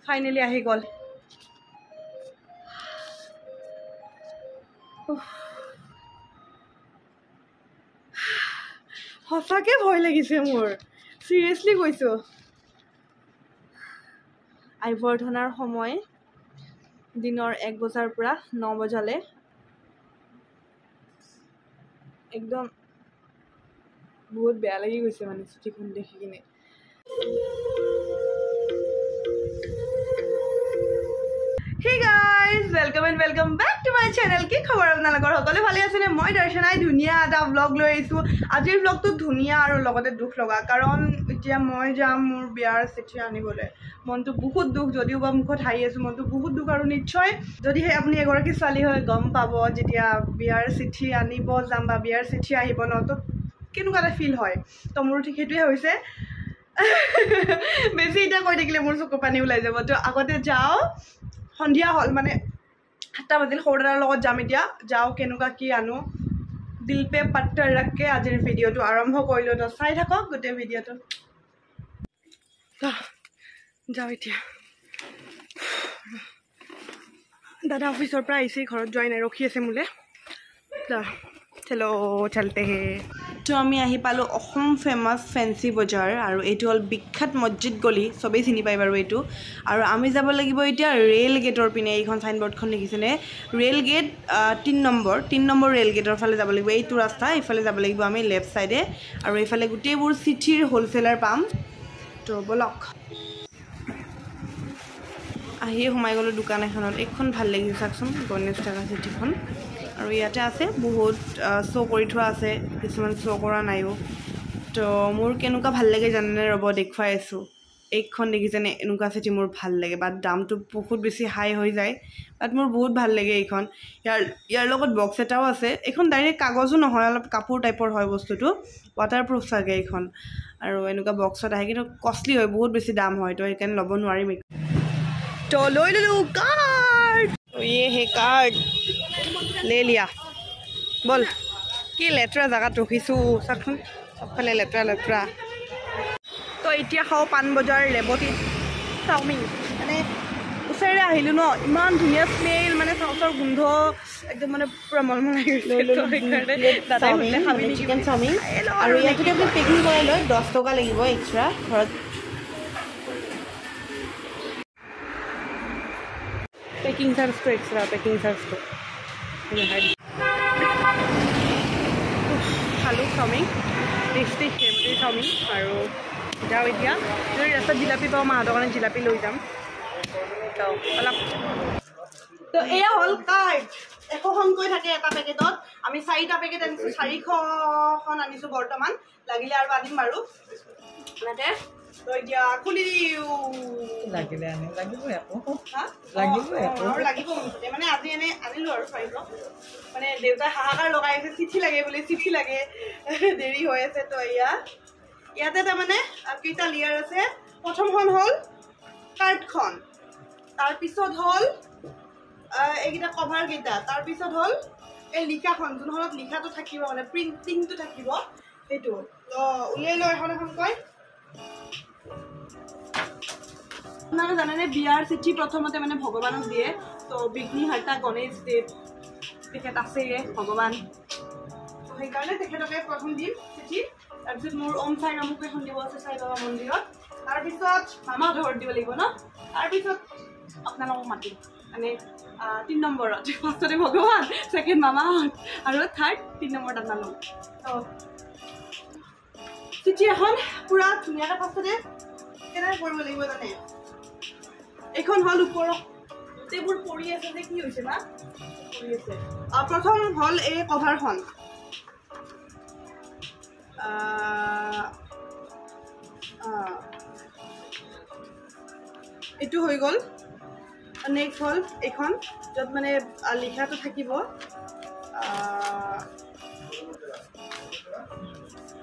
Finally আহি গ'ল সঁচাকে ভয় লাগিছে মোৰ সিৰিয়াসলি কৈছো আইভৰধনাৰ সময় দিনৰ 1 বজাৰ পৰা 9 বজালে একদম বহুত বেয়া লাগি গৈছে মানে চিঠিখন দেখি কিনে Hey guys, welcome back to my channel. কি খবৰ আপোনালোকৰ সকলো ভালে আছে নে মই দৰ্শনাই ধুনিয়া এটা vlog লৈ আইছো আজিৰ vlogটো ধুনিয়া আৰু লগতে দুখ লগা কাৰণ এতিয়া মই যাম মোৰ বিয়াৰ চিঠি আনিবলৈ মনটো বহুত দুখ যদিও বা মুখত হাঁহি আছো মনটো বহুত দুখ আৰু নিশ্চয় যদি হে আপুনি এগৰাকী ছোৱালী হৈ গম পাব যেতিয়া বিয়াৰ চিঠি আনিব যাম বা বিয়াৰ চিঠি আহিব ন তো কেনেকুৱা এটা ফিল হয় তো মোৰ ঠিক হেতুৱে হৈছে বেছি এটা কৈ থাকিলে মোৰ চকু পানী ওলাই যাব তো আগতে যাও সন্ধিয়া হল মানে 7টা বাজিল খৌৰাৰ লগত যাম এতিয়া যাও কেনেকুৱা কি আনো দিল পে পত্থৰ ৰাখকে আজিৰ ভিডিওটো আৰম্ভ কৰিলো তো চাই থাকক গোটে ভিডিওটো যাও এতিয়া দাদা অফিসৰ পৰা আহিছে ঘৰত যোৱাই নাই ৰখি আছে মোলে চলো চলতে হে তো আমি আহি পালো অসম ফেমাস ফেন্সি বজাৰ আৰু এইটো হল বিখ্যাত মছজিদ গলি সবেই চিনি পাই বাৰু এইটো আৰু আমি যাব লাগিব এতিয়া ৰেল গেটৰ পিনে এইখন সাইনবোৰ্ডখন লিখিছেনে ৰেল গেট 3 নম্বৰ ৰেল গেটৰ ফালে যাব লাগিব এইটো ৰাস্তা ইফালে যাব লাগিব আমি লেফট সাইডে আৰু ইফালে গুটেবোৰ চিঠিৰ হোলসেলাৰ পাম তো বলক আহি সোমাই গলো দোকান এখনত এখন ভাল লাগিছে চাকচোন গণেশ টাকা চিঠিখন আৰু ইয়াতে আছে বহুত শো কৰি থোৱা আছে কিছুমান শো কৰা নাইও তো মোৰ কেনেকুৱা ভাল লাগে জানেনে ৰব দেখুৱাই আছো এইখন দেখিছেনে এনেকুৱা চিঠি মোৰ ভাল লাগে বাট দামটো বহুত বেছি হাই হৈ যায় বাট মোৰ বহুত ভাল লাগে এইখন ইয়াৰ লগত বক্স এটাও আছে এখন ডাইৰেক্ট কাগজো নহয় অলপ কাপোৰ টাইপৰ হয় বস্তুটো ৱাটাৰপ্ৰুফ চাগে এইখন আৰু এনেকুৱা বক্সত আহে কিন্তু কষ্টলি হয় বহুত বেছি দাম হয় তো সেইকাৰণে ল'ব নোৱাৰিম तो লৈ ললো कार्ड तो ये है कार्ड ले लिया बोल কি লেটৰা জায়গাত ৰখিছো চাকখন সবফালে লেটৰা তো এতিয়া খাও পান বজাৰ লেবটি চাওমিন মানে ওচৰে আহিলো ন ইমান ধুনীয়া স্মেল মানে চাউচৰ গোন্ধ একদম মানে পুৰা মলমলাই গৈছে দাদাই হ'লে খাবি চিকেন চাওমিন আৰু ইয়াত যদি আপুনি পেকিং কৰাই লয় 10 টকা লাগিব এক্সট্ৰা ঘৰত पैकिंग सर्विस तो एक्स्ट्रा पैकिंग सर्विस तो खालू चाउमिन टेस्टी फेवरेट चाउमिन और जाओ इतना जो रास्ता जिलापी पाओ माहर कारण जिलापी लै जाम तो अलग तो एया हल कार्ड एखनকৈ থাকে এটা পেকেটত আমি 4টা পেকেট আনিছো 400খন আনিছো বৰ্তমান লাগিলে আৰু আনিম বাৰু মানে তো এতিয়া খুলি দিও লাগিলে আনি লাগিব আকৌ লাগিব মানে আজি এনে আনিলো আৰু ফাইটো মানে দেউতা হাহাকাৰ লগাই আছে চিঠি লাগে বুলি চিঠি লাগে দেৰি হৈ আছে তো ইয়াতে তাৰ মানে কেইটা লিয়াৰ আছে প্ৰথমখন হল কাৰ্ডখন তাৰ পিছত হল এইটা কভাৰ কেইটা তাৰ পিছত হল এই লিখাখন যোনখনত লিখাটো থাকিব মানে প্ৰিন্টিংটো থাকিব সেইটো তো উলিয়াই লৈ এখন কয় আপনারা জানেন বিয়ার চিঠি প্রথমতে মানে ভগবানক দিয়ে তো বিঘ্নিহার্তা গণেশ দেব তেখেত আছে ভগবান তো সেইকাৰণে তেখেতকে প্ৰথম দিম চিঠি তাৰপিছত মোৰ ওম সাই নামক এখন দিব আছে সাই বাবা মন্দিৰত তাৰপিছত মামা ঘৰত দিব লাগিব ন তাৰপিছত আপোনালোকক মাতিম মানে 3 নম্বৰত ফাৰ্ষ্টতে ভগৱান সেকেন্ড মামা আৰু থাৰ্ড 3 নম্বৰত আপোনালোক তো চিঠি এখন পুৰা ধুনীয়াকৈ ফাৰ্ষ্টতে কেনেকৈ কৰিব লাগিব জানে এখন হল উপৰ তেবোৰ পৰি আছে যে কি হৈছে না পৰি আছে প্ৰথম হল এই কভাৰখন এটো হৈ গল নেক্সট হল এখন যত মানে লিখাটো থাকিব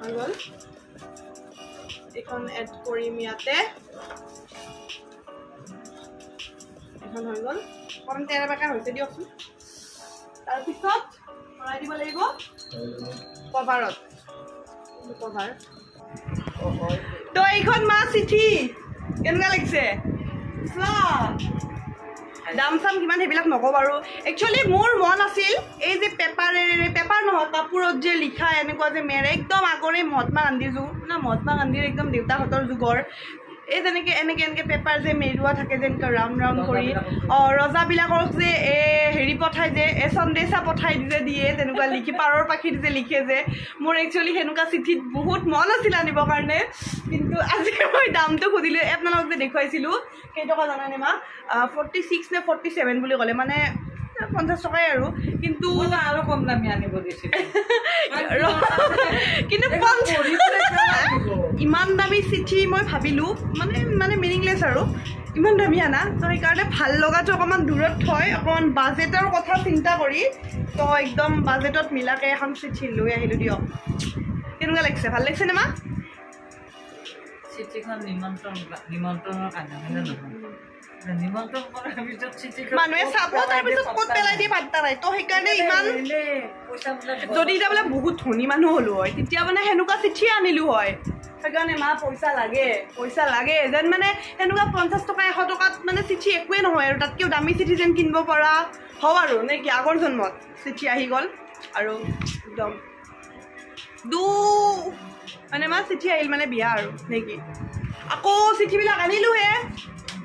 হৈ গল এখন এড কৰিম ইয়াতে এখন হৈ গল কম তেৰা বাকা হৈছে দিয়কচোন তাৰপিছত ভৰাই দিব লাগিব কভাৰত কভাৰ তো এইখন মা চিঠি কেনেকুৱা লাগিছে দাম চাম কিমান সেইবিলাক নকওঁ বাৰু একচুৱেলি মোৰ মন আছিল এই যে পেপাৰ নহয় কাপোৰত যে লিখা এনেকুৱা যে মেৰে একদম আগৰে মহাত্মা গান্ধীৰ যুগ না মহাত্মা গান্ধীৰ একদম দেউতাহঁতৰ যুগৰ এই যেনেকৈ এনেকৈ পেপাৰ যে মেৰুৱা থাকে যেনেকৈ ৰাউণ্ড ৰাউণ্ড কৰি ৰজাবিলাকক যে হেৰি পঠাই যে সন্দেশা পঠাই যে দিয়ে তেনেকুৱা লিখি পাৰৰ পাখিত যে লিখে যে মোৰ একচুৱেলি সেনেকুৱা চিঠিত বহুত মন আছিল আনিবৰ কাৰণে কিন্তু আজি মই দামটো সুধিলোঁ আপোনালোকক যে দেখুৱাইছিলোঁ কেইটকা জানানে মা 46 নে 47 বুলি ক'লে মানে 50 টকাই আৰু কিন্তু আৰু কম দামী আনিব দিছিল কিন্তু ইমান দামী চিঠি মই ভাবিলোঁ মানে মিনিংলেছ আৰু ইমান দামী আনা তো সেইকাৰণে ভাল লগাটো অকণমান দূৰত থৈ অকণমান বাজেটৰ কথা চিন্তা কৰি তো একদম বাজেটত মিলাকৈ এখন চিঠি লৈ আহিলোঁ দিয়ক কেনেকুৱা লাগিছে ভাল লাগিছে নে মা চিঠিখন নিমন্ত্ৰণৰ কাৰণে মানুহে চাব তাৰপিছত ক'ত পেলাই দিয়ে পাত্তা নাই তো সেইকাৰণে ইমান যদি এতিয়া বোলে বহুত ধনী মানুহ হ'লো হয় তেতিয়া মানে সেনেকুৱা চিঠিয়ে আনিলোঁ হয় সেইকাৰণে মা পইচা লাগে যেন মানে সেনেকুৱা 50 টকা 100 টকাত মানে চিঠি একোৱে নহয় আৰু তাতকৈও দামী চিঠি যেন কিনিব পৰা হওঁ আৰু নে কি আগৰ জন্মত চিঠি আহি গ'ল আৰু একদম মানে মা চিঠি আহিল মানে বিয়া আৰু নে কি আকৌ চিঠিবিলাক আনিলোঁহে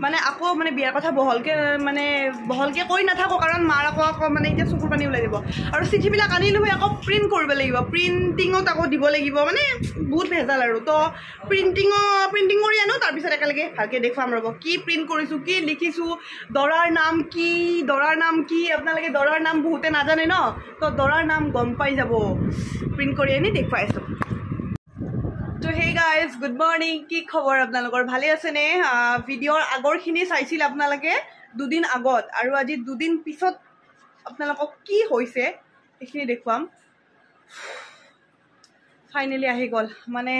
মানে আকৌ মানে বিয়াৰ কথা বহলকৈ কৈ নাথাকোঁ কাৰণ মাৰ আকৌ মানে এতিয়া চকুৰ পানী ওলাই দিব আৰু চিঠিবিলাক আনিলোঁহে আকৌ প্ৰিণ্ট কৰিব লাগিব প্ৰিণ্টিঙত আকৌ দিব লাগিব মানে বহুত ভেজাল আৰু তো প্ৰিণ্টিং কৰি আনো তাৰপিছত একেলগে ভালকৈ দেখুৱাম ৰ'ব কি প্ৰিণ্ট কৰিছোঁ কি লিখিছোঁ দৰাৰ নাম কি আপোনালোকে দৰাৰ নাম বহুতে নাজানে ন তো দৰাৰ নাম গম পাই যাব প্ৰিণ্ট কৰি আনি দেখুৱাই আছোঁ তো হে গাইজ গুড মৰ্ণিং কি খবৰ আপোনালোকৰ ভালে আছেনে ভিডিঅ'ৰ আগৰখিনি চাইছিল আপোনালোকে দুদিন আগত আৰু আজি দুদিন পিছত আপোনালোকক কি হৈছে সেইখিনি দেখুৱাম ফাইনেলি আহি গ'ল মানে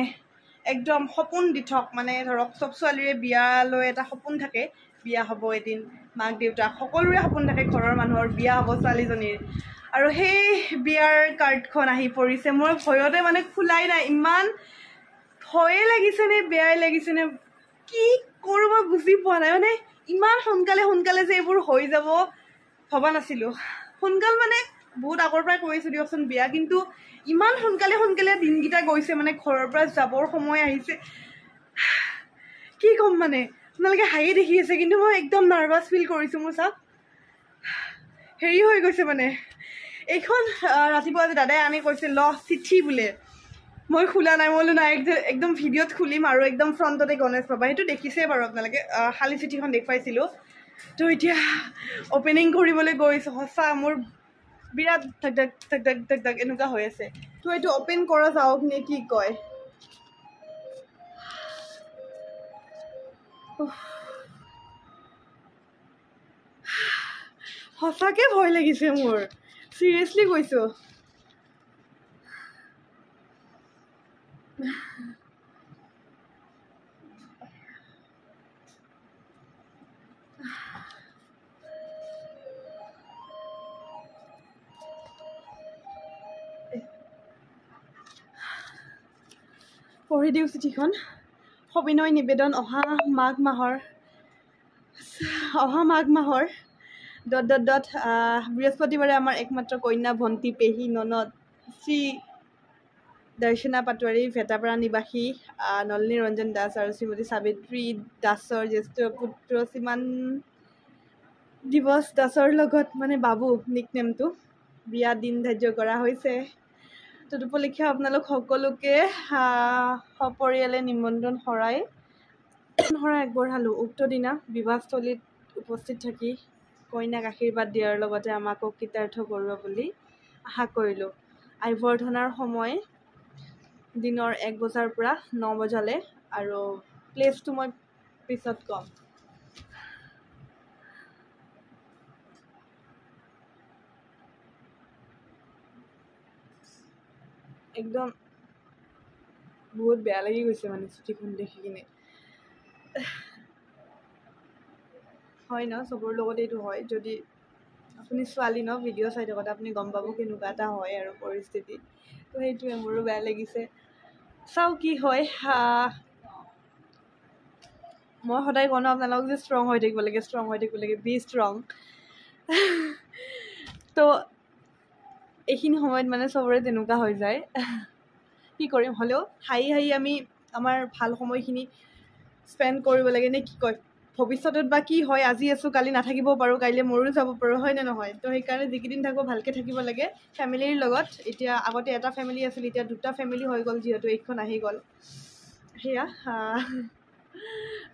একদম সপোন দি থক মানে ধৰক চব ছোৱালীৰে বিয়ালৈ এটা সপোন থাকে বিয়া হ'ব এদিন মাক দেউতাক সকলোৰে সপোন থাকে ঘৰৰ মানুহৰ বিয়া হ'ব ছোৱালীজনীৰ আৰু সেই বিয়াৰ কাৰ্ডখন আহি পৰিছে মোৰ ভয়তে মানে খোলাই নাই ইমান ভয়ে লাগিছে নে বেয়াই লাগিছে নে কি কৰোঁ মই বুজি পোৱা নাই মানে ইমান সোনকালে যে এইবোৰ হৈ যাব ভবা নাছিলোঁ সোনকাল মানে বহুত আগৰ পৰাই কৰিছোঁ দিয়কচোন বিয়া কিন্তু ইমান সোনকালে দিনকেইটা গৈছে মানে ঘৰৰ পৰা যাবৰ সময় আহিছে কি ক'ম মানে আপোনালোকে হাঁহি দেখি আছে কিন্তু মই একদম নাৰ্ভাছ ফিল কৰিছোঁ মোৰ চাওক হেৰি হৈ গৈছে মানে এইখন ৰাতিপুৱা যে দাদাই আনি কৈছে ল চিঠি বোলে মই খোলা নাই মই বোলো নাই একদম ভিডিঅ'ত খুলিম আৰু একদম ফ্ৰণ্টতে গণেশ পাবা সেইটো দেখিছে বাৰু আপোনালোকে খালী চিঠিখন দেখুৱাইছিলোঁ তো এতিয়া অ'পেনিং কৰিবলৈ গৈছোঁ সঁচা মোৰ বিৰাট ধাক এনেকুৱা হৈ আছে তো এইটো অ'পেন কৰা যাওক নে কি কয় সঁচাকৈ ভয় লাগিছে মোৰ চিৰিয়াছলি কৈছোঁ পঢ়ি দিওঁ চিঠিখন সবিনয় নিবেদন অহা মাঘ মাহৰ বৃহস্পতিবাৰে আমাৰ একমাত্ৰ কন্যা ভণ্টি পেহী ননদ শ্ৰী দৰ্শনা পাটোৱাৰী ভেটাপাৰা নিবাসী নলিনী ৰঞ্জন দাস আৰু শ্ৰীমতী সাবিত্ৰী দাসৰ জ্যেষ্ঠ পুত্ৰ শ্ৰীমান দিৱস দাসৰ লগত মানে বাবু নিকনেমটো বিয়া দিন ধাৰ্য কৰা হৈছে তদুপলক্ষে আপোনালোক সকলোকে সপৰিয়ালে নিমন্ত্ৰণ শৰাই আগবঢ়ালোঁ উক্ত দিনা বিবাহস্থলীত উপস্থিত থাকি কইনাক আশীৰ্বাদ দিয়াৰ লগতে আমাকো কৃতাৰ্থ কৰিব বুলি আশা কৰিলোঁ আইভৰ্ধনাৰ সময় দিনৰ 1 বজাৰ পৰা 9 বজালৈ আৰু প্লেচটো মই পিছত ক'ম একদম বহুত বেয়া লাগি গৈছে মানে চিঠিখন দেখি কিনে হয় ন চবৰ লগতে এইটো হয় যদি আপুনি ছোৱালী ন ভিডিঅ' চাই থাকোঁতে আপুনি গম পাব কেনেকুৱা এটা হয় আৰু পৰিস্থিতি তো সেইটোৱে মোৰো বেয়া লাগিছে চাওঁ কি হয় মই সদায় কওঁ ন আপোনালোকক যে ষ্ট্ৰং হৈ থাকিব লাগে বি ষ্ট্ৰং তো এইখিনি সময়ত মানে চবৰে তেনেকুৱা হৈ যায় কি কৰিম হ'লেও হাঁহি আমি আমাৰ ভাল সময়খিনি স্পেণ্ড কৰিব লাগে নে কি কয় ভৱিষ্যতত বা কি হয় আজি আছোঁ কালি নাথাকিব পাৰোঁ কাইলৈ মৰো যাব পাৰোঁ হয় নে নহয় তো সেইকাৰণে যিকেইদিন থাকোঁ ভালকৈ থাকিব লাগে ফেমিলিৰ লগত এতিয়া আগতে এটা ফেমিলি আছিল এতিয়া দুটা ফেমিলি হৈ গ'ল যিহেতু এইখন আহি গ'ল সেয়া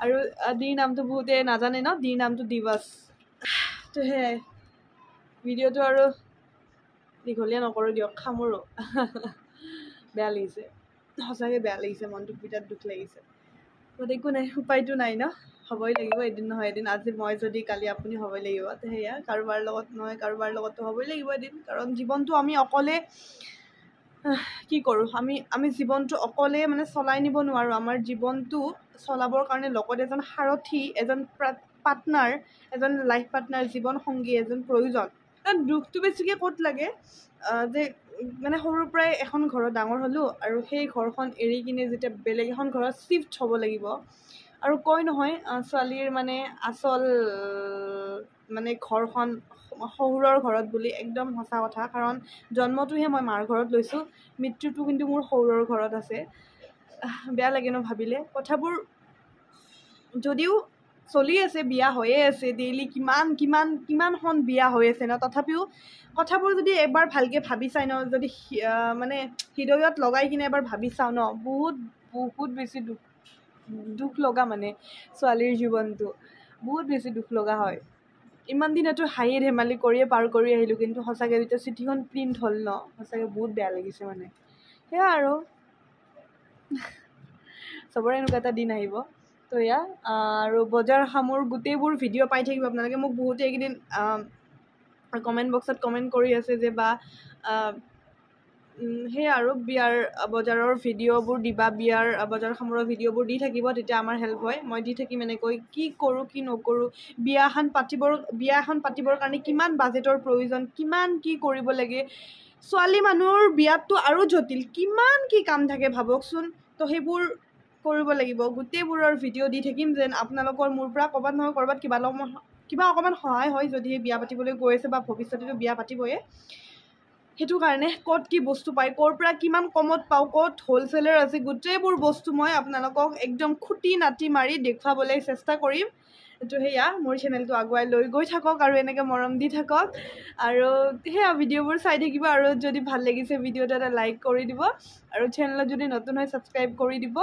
আৰু ডিৰ নামটো বহুতে নাজানে ন ডিৰ নামটো দিৱস তো সেয়াই ভিডিঅ'টো আৰু দীঘলীয়া নকৰোঁ দিয়ক সামৰোঁ বেয়া লাগিছে সঁচাকৈ বেয়া লাগিছে মনটো বিৰাট দুখ লাগিছে বাট একো নাই উপায়তো নাই ন হ'বই লাগিব এদিন নহয় এদিন আজি মই যদি কালি আপুনি হ'বই লাগিব তো সেয়া কাৰোবাৰ লগত নহয় কাৰোবাৰ লগততো হ'বই লাগিব এদিন কাৰণ জীৱনটো আমি অকলে কি কৰোঁ আমি জীৱনটো অকলে মানে চলাই নিব নোৱাৰোঁ আমাৰ জীৱনটো চলাবৰ কাৰণে লগত এজন সাৰথি এজন পাৰ্টনাৰ এজন লাইফ পাৰ্টনাৰ জীৱন সংগী এজন প্ৰয়োজন কাৰণ দুখটো বেছিকৈ ক'ত লাগে যে মানে সৰুৰ পৰাই এখন ঘৰত ডাঙৰ হ'লোঁ আৰু সেই ঘৰখন এৰি কিনে যেতিয়া বেলেগ এখন ঘৰত শ্বিফ্ট হ'ব লাগিব আৰু কয় নহয় ছোৱালীৰ মানে আচল মানে ঘৰখন শহুৰৰ ঘৰত বুলি একদম সঁচা কথা কাৰণ জন্মটোহে মই মাৰ ঘৰত লৈছোঁ মৃত্যুটো কিন্তু মোৰ শহুৰৰ ঘৰত আছে বেয়া লাগে ন ভাবিলে কথাবোৰ যদিও চলি আছে বিয়া হৈয়ে আছে ডেইলি কিমানখন বিয়া হৈ আছে ন তথাপিও কথাবোৰ যদি এবাৰ ভালকৈ ভাবি চাই ন যদি মানে হৃদয়ত লগাই কিনে এবাৰ ভাবি চাওঁ ন বহুত বেছি দুখ লগা মানে ছোৱালীৰ জীৱনটো বহুত বেছি দুখ লগা হয় ইমান দিনতো হাঁহি ধেমালি কৰিয়ে পাৰ কৰি আহিলোঁ কিন্তু সঁচাকৈ যেতিয়া চিঠিখন প্ৰিণ্ট হ'ল ন সঁচাকৈ বহুত বেয়া লাগিছে মানে সেয়া আৰু চবৰে এনেকুৱা এটা দিন আহিব তো এয়া আৰু বজাৰ সামোৰ গোটেইবোৰ ভিডিঅ' পাই থাকিব আপোনালোকে মোক বহুতে এইকেইদিন কমেণ্ট বক্সত কমেণ্ট কৰি আছে যে বা সেয়া আৰু বিয়াৰ বজাৰৰ ভিডিঅ'বোৰ দিবা বিয়াৰ বজাৰ সামোৰৰ ভিডিঅ'বোৰ দি থাকিব তেতিয়া আমাৰ হেল্প হয় মই দি থাকিম এনেকৈ কি কৰোঁ কি নকৰোঁ বিয়া এখন পাতিবৰ কাৰণে কিমান বাজেটৰ প্ৰয়োজন কিমান কি কৰিব লাগে ছোৱালী মানুহৰ বিয়াততো আৰু জটিল কিমান কি কাম থাকে ভাবকচোন তো সেইবোৰ কৰিব লাগিব গোটেইবোৰৰ ভিডিঅ' দি থাকিম যেন আপোনালোকৰ মোৰ পৰা ক'ৰবাত নহয় ক'ৰবাত কিবা অকণমান সহায় হয় যদিহে বিয়া পাতিবলৈ গৈ আছে বা ভৱিষ্যতেতো বিয়া পাতিবয়ে সেইটো কাৰণে ক'ত কি বস্তু পায় ক'ৰ পৰা কিমান কমত পাওঁ ক'ত হ'লচেলাৰ আছে গোটেইবোৰ বস্তু মই আপোনালোকক একদম খুটি নাটি মাৰি দেখুৱাবলৈ চেষ্টা কৰিম তো সেয়া মোৰ চেনেলটো আগুৱাই লৈ গৈ থাকক আৰু এনেকৈ মৰম দি থাকক আৰু সেয়া ভিডিঅ'বোৰ চাই থাকিব আৰু যদি ভাল লাগিছে ভিডিঅ'টো এটা লাইক কৰি দিব আৰু চেনেলত যদি নতুন হয় ছাবস্ক্ৰাইব কৰি দিব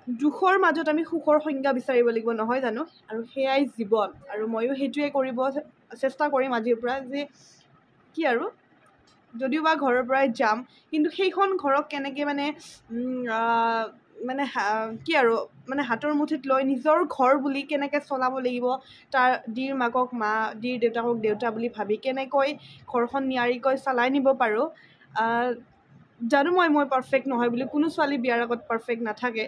দুখৰ মাজত আমি সুখৰ সংজ্ঞা বিচাৰিব লাগিব নহয় জানো আৰু সেয়াই জীৱন আৰু ময়ো সেইটোৱে কৰিব চেষ্টা কৰিম আজিৰ পৰা যে কি আৰু যদিও বা ঘৰৰ পৰাই যাম কিন্তু সেইখন ঘৰক কেনেকৈ মানে কি আৰু মানে হাতৰ মুঠিত লৈ নিজৰ ঘৰ বুলি কেনেকৈ চলাব লাগিব তাৰ ডিৰ মাকক মা ডিৰ দেউতাকক দেউতা বুলি ভাবি কেনেকৈ ঘৰখন নিয়াৰিকৈ চলাই নিব পাৰোঁ জানো মই পাৰফেক্ট নহয় বুলি কোনো ছোৱালী বিয়াৰ আগত পাৰফেক্ট নাথাকে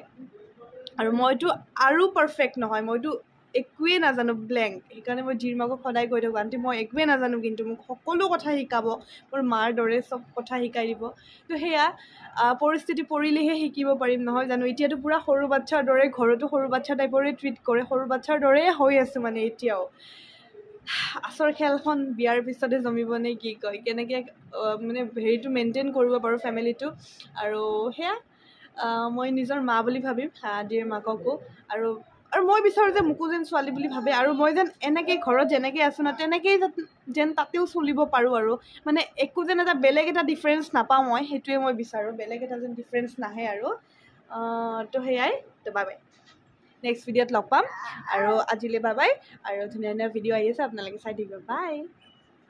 আৰু মইতো আৰু পাৰফেক্ট নহয় মইতো একোৱেই নাজানো ব্লেংক সেইকাৰণে মই ডিৰ মাকক সদায় কৈ থাকোঁ আণ্টি মই একোৱেই নাজানো কিন্তু মোক সকলো কথা শিকাব মোৰ মাৰ দৰে চব কথা শিকাই দিব তো সেয়া পৰিস্থিতি পৰিলেহে শিকিব পাৰিম নহয় জানো এতিয়াতো পূৰা সৰু বাচ্ছাৰ দৰে ঘৰতো সৰু বাচ্ছা টাইপৰে ট্ৰিট কৰে সৰু বাচ্ছাৰ দৰেই হৈ আছোঁ মানে এতিয়াও আচৰ খেলখন বিয়াৰ পিছতে জমিব নে কি কয় কেনেকৈ মানে হেৰিটো মেইনটেইন কৰিব পাৰোঁ ফেমিলিটো আৰু সেয়া মই নিজৰ মা বুলি ভাবিম ডিৰ মাককো আৰু মই বিচাৰোঁ যে মোকো যেন ছোৱালী বুলি ভাবে আৰু মই যেন এনেকৈ ঘৰত যেনেকৈ আছোঁ ন তেনেকৈয়ে যেন তাতেও চলিব পাৰোঁ আৰু মানে একো যেন এটা বেলেগ এটা ডিফাৰেঞ্চ নাপাওঁ মই সেইটোৱে মই বিচাৰোঁ বেলেগ এটা যেন ডিফাৰেঞ্চ নাহে আৰু তো সেয়াই তো বাই বাই নেক্সট ভিডিঅ'ত লগ পাম আৰু আজিলৈ বাই বাই আৰু ধুনীয়া ধুনীয়া ভিডিঅ' আহি আছে আপোনালোকে চাই থাকিব বাই